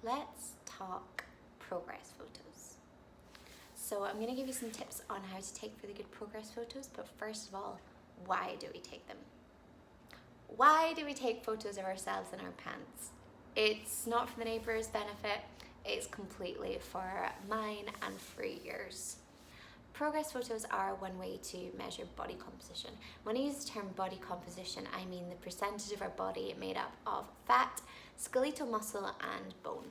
let's talk progress photos. So I'm going to give you some tips on how to take really good progress photos, but first of all, why do we take them? Why do we take photos of ourselves in our pants? It's not for the neighbours' benefit, it's completely for mine and for yours. Progress photos are one way to measure body composition. When I use the term body composition, I mean the percentage of our body made up of fat, skeletal muscle and bone.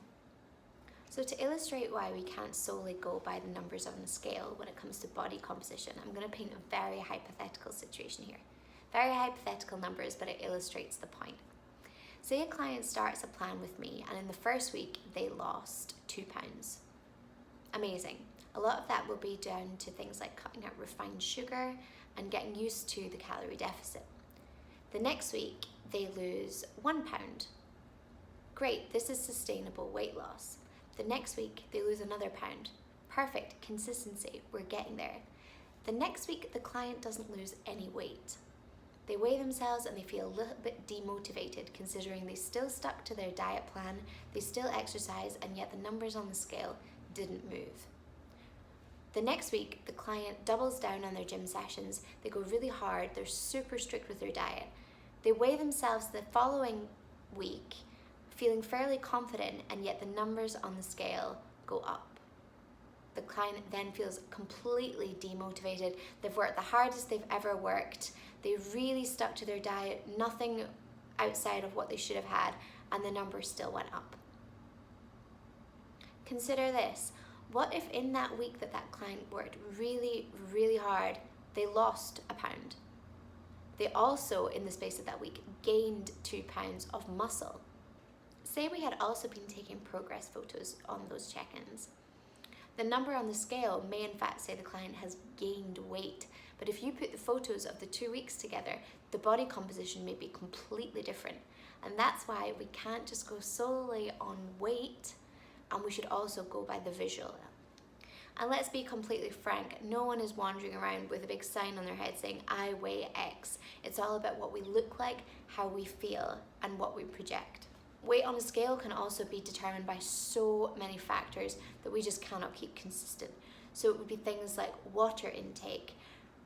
So to illustrate why we can't solely go by the numbers on the scale when it comes to body composition, I'm going to paint a very hypothetical situation here. Very hypothetical numbers, but it illustrates the point. Say a client starts a plan with me and in the first week they lost 2 pounds. Amazing. A lot of that will be down to things like cutting out refined sugar and getting used to the calorie deficit. The next week they lose 1 pound. Great, this is sustainable weight loss. The next week they lose another pound. Perfect, consistency, we're getting there. The next week the client doesn't lose any weight. They weigh themselves and they feel a little bit demotivated considering they still stuck to their diet plan, they still exercise, and yet the numbers on the scale didn't move. The next week, the client doubles down on their gym sessions, they go really hard, they're super strict with their diet. They weigh themselves the following week, feeling fairly confident, and yet the numbers on the scale go up. The client then feels completely demotivated. They've worked the hardest they've ever worked. They really stuck to their diet, nothing outside of what they should have had, and the numbers still went up. Consider this. What if in that week that client worked really, really hard, they lost a pound? They also, in the space of that week, gained 2 pounds of muscle. Say we had also been taking progress photos on those check-ins. The number on the scale may in fact say the client has gained weight, but if you put the photos of the 2 weeks together, the body composition may be completely different. And that's why we can't just go solely on weight, and we should also go by the visual. And let's be completely frank, no one is wandering around with a big sign on their head saying, I weigh X. It's all about what we look like, how we feel, and what we project. Weight on a scale can also be determined by so many factors that we just cannot keep consistent. So it would be things like water intake.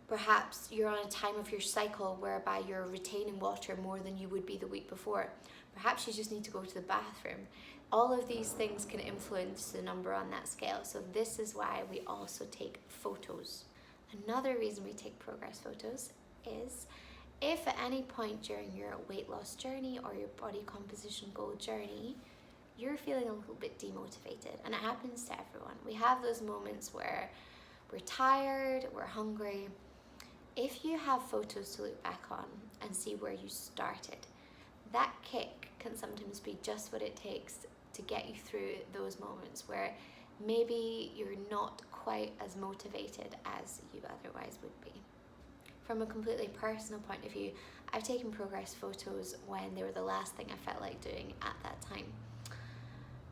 Perhaps you're on a time of your cycle whereby you're retaining water more than you would be the week before. Perhaps you just need to go to the bathroom. All of these things can influence the number on that scale. So this is why we also take photos. Another reason we take progress photos is if at any point during your weight loss journey or your body composition goal journey, you're feeling a little bit demotivated, and it happens to everyone. We have those moments where we're tired, we're hungry. If you have photos to look back on and see where you started, that kick can sometimes be just what it takes to get you through those moments where maybe you're not quite as motivated as you otherwise would be. From a completely personal point of view, I've taken progress photos when they were the last thing I felt like doing at that time.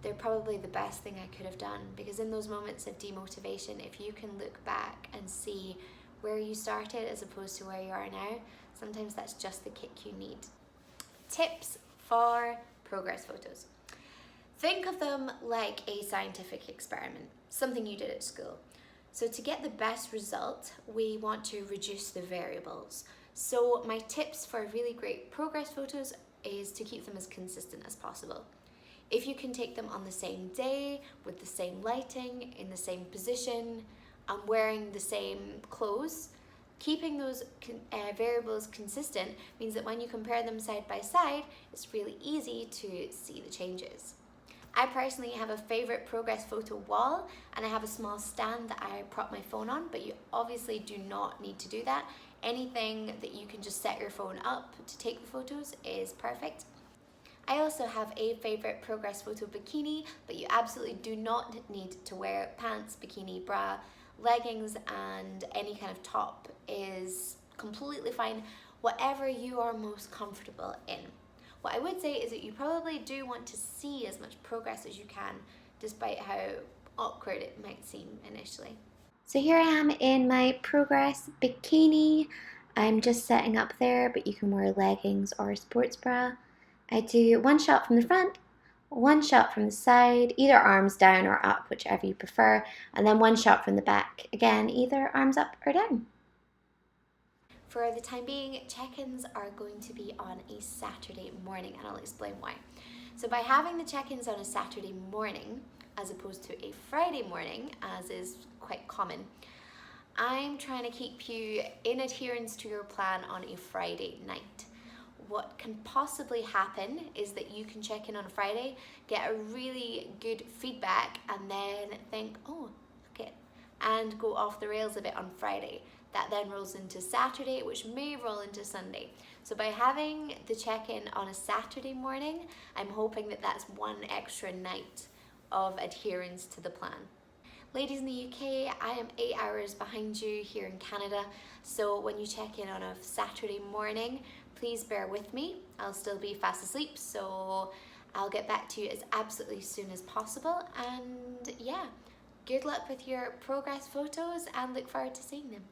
They're probably the best thing I could have done, because in those moments of demotivation, if you can look back and see where you started as opposed to where you are now, sometimes that's just the kick you need. Tips for progress photos. Think of them like a scientific experiment, something you did at school. So to get the best result, we want to reduce the variables. So my tips for really great progress photos is to keep them as consistent as possible. If you can take them on the same day, with the same lighting, in the same position, and wearing the same clothes, keeping those variables consistent means that when you compare them side by side, it's really easy to see the changes. I personally have a favorite progress photo wall, and I have a small stand that I prop my phone on, but you obviously do not need to do that. Anything that you can just set your phone up to take the photos is perfect. I also have a favorite progress photo bikini, but you absolutely do not need to wear pants, bikini, bra, leggings, and any kind of top is completely fine, whatever you are most comfortable in. What I would say is that you probably do want to see as much progress as you can, despite how awkward it might seem initially. So here I am in my progress bikini. I'm just setting up there, but you can wear leggings or a sports bra. I do one shot from the front, one shot from the side, either arms down or up, whichever you prefer, and then one shot from the back, again, either arms up or down. For the time being, check-ins are going to be on a Saturday morning, and I'll explain why. So by having the check-ins on a Saturday morning, as opposed to a Friday morning, as is quite common, I'm trying to keep you in adherence to your plan on a Friday night. What can possibly happen is that you can check in on a Friday, get a really good feedback, and then think, oh, okay, and go off the rails a bit on Friday. That then rolls into Saturday, which may roll into Sunday. So by having the check-in on a Saturday morning, I'm hoping that that's one extra night of adherence to the plan. Ladies in the UK, I am 8 hours behind you here in Canada, so when you check in on a Saturday morning, please bear with me. I'll still be fast asleep, so I'll get back to you as absolutely soon as possible. And yeah, good luck with your progress photos and look forward to seeing them.